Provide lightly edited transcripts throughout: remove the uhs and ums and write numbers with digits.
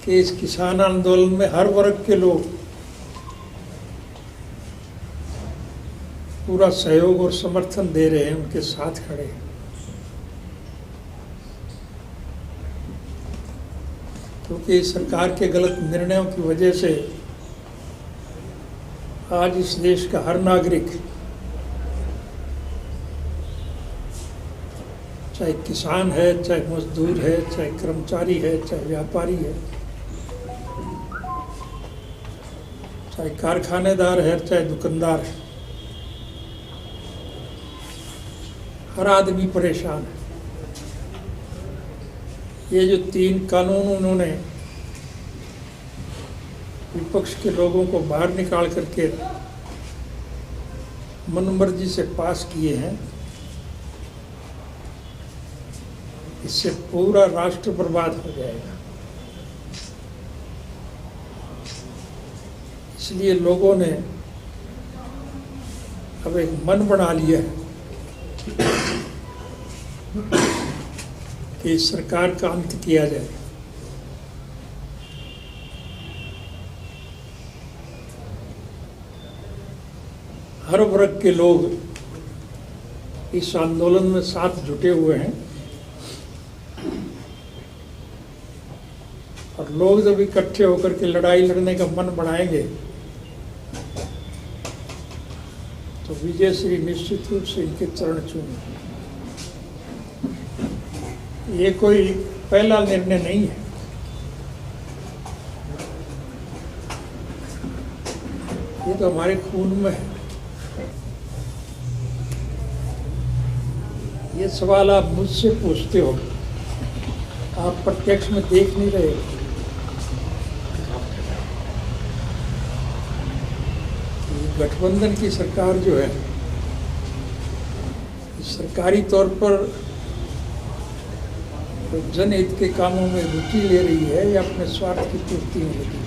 कि इस किसान आंदोलन में हर वर्ग के लोग पूरा सहयोग और समर्थन दे रहे हैं, उनके साथ खड़े हैं। क्योंकि सरकार के गलत निर्णयों की वजह से आज इस देश का हर नागरिक, चाहे किसान है, चाहे मजदूर है, चाहे कर्मचारी है, चाहे व्यापारी है, चाहे कारखानेदार है, चाहे दुकानदार है, हर आदमी परेशान है। ये जो 3 कानून उन्होंने विपक्ष के लोगों को बाहर निकाल करके मनमर्जी से पास किए हैं, इससे पूरा राष्ट्र बर्बाद हो जाएगा। इसलिए लोगों ने अब एक मन बना लिया है कि इस सरकार का अंत किया जाए। हर वर्ग के लोग इस आंदोलन में साथ जुटे हुए हैं और लोग जब इकट्ठे होकर के लड़ाई लड़ने का मन बनाएंगे तो विजय श्री निश्चित रूप से इनके चरण चूमेंगे। ये कोई पहला निर्णय नहीं है, ये तो हमारे खून में है। ये सवाल आप मुझसे पूछते हो, आप प्रत्यक्ष में देख नहीं रहे। गठबंधन की सरकार जो है सरकारी तौर पर जनहित के कामों में रुचि ले रही है या अपने स्वार्थ की पूर्ति में लगी।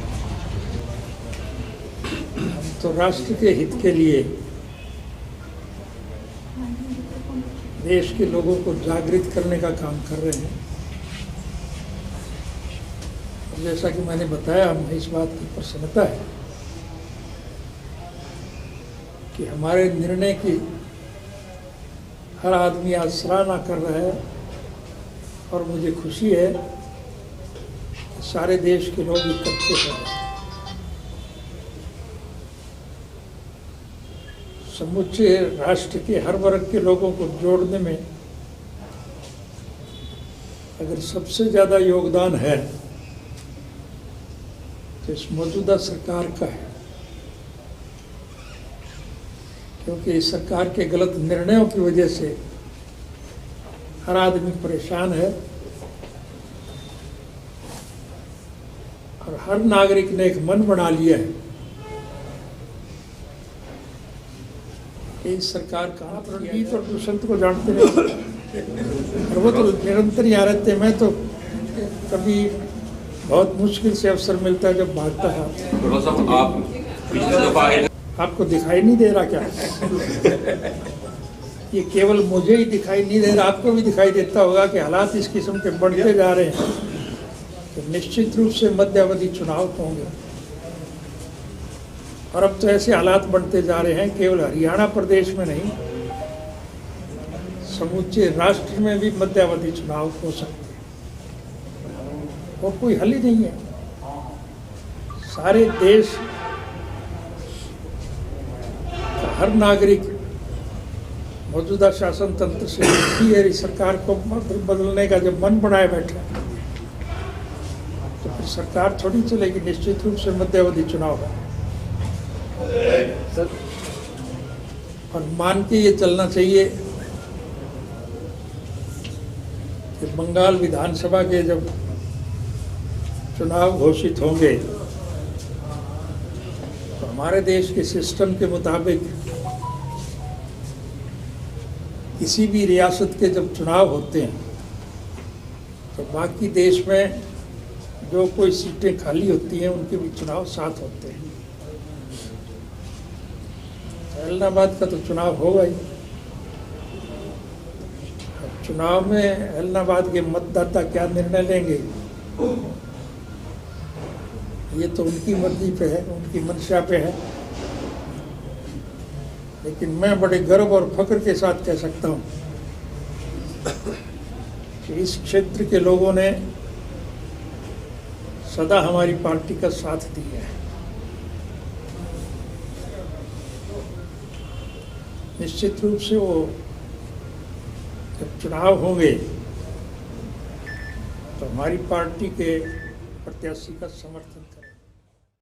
हम तो राष्ट्र के हित के लिए देश के लोगों को जागृत करने का काम कर रहे हैं। और जैसा कि मैंने बताया, हमें इस बात की प्रसन्नता है कि हमारे निर्णय की हर आदमी आज सराहना कर रहा है और मुझे खुशी है कि सारे देश के लोग इकट्ठे हो रहे हैं। समुचे राष्ट्र के हर वर्ग के लोगों को जोड़ने में अगर सबसे ज़्यादा योगदान है तो इस मौजूदा सरकार का है, क्योंकि इस सरकार के गलत निर्णयों की वजह से हर आदमी परेशान है और हर नागरिक ने एक मन बना लिया है कि इस सरकार का। आप रणजीत और दुष्यंत को जानते हैं और वो तो निरंतर यहाँ रहते। मैं तो कभी बहुत मुश्किल से अवसर मिलता है जब भागता है। आपको दिखाई नहीं दे रहा क्या? ये केवल मुझे ही दिखाई नहीं दे रहा, आपको भी दिखाई देता होगा कि हालात इस किस्म के बढ़ते जा रहे हैं तो निश्चित रूप से मध्यावधि चुनाव होंगे। और अब तो ऐसे हालात बढ़ते जा रहे हैं, केवल हरियाणा प्रदेश में नहीं, समूचे राष्ट्र में भी मध्यावधि चुनाव हो सकते हैं। और कोई हल ही नहीं है। सारे देश का हर नागरिक मौजूदा शासन तंत्र से इस सरकार को बदलने का जब मन बनाए बैठे तो फिर सरकार थोड़ी चलेगी। निश्चित रूप से मध्यावधि चुनाव है और मान के ये चलना चाहिए कि बंगाल विधानसभा के जब चुनाव घोषित होंगे तो हमारे देश के सिस्टम के मुताबिक किसी भी रियासत के जब चुनाव होते हैं तो बाकी देश में जो कोई सीटें खाली होती हैं उनके भी चुनाव साथ होते हैं। इलाहाबाद का तो चुनाव होगा ही। चुनाव में इलाहाबाद के मतदाता क्या निर्णय लेंगे ये तो उनकी मर्जी पे है, उनकी मंशा पे है। लेकिन मैं बड़े गर्व और फख्र के साथ कह सकता हूँ कि इस क्षेत्र के लोगों ने सदा हमारी पार्टी का साथ दिया है। निश्चित रूप से वो जब चुनाव होंगे तो हमारी पार्टी के प्रत्याशी का समर्थन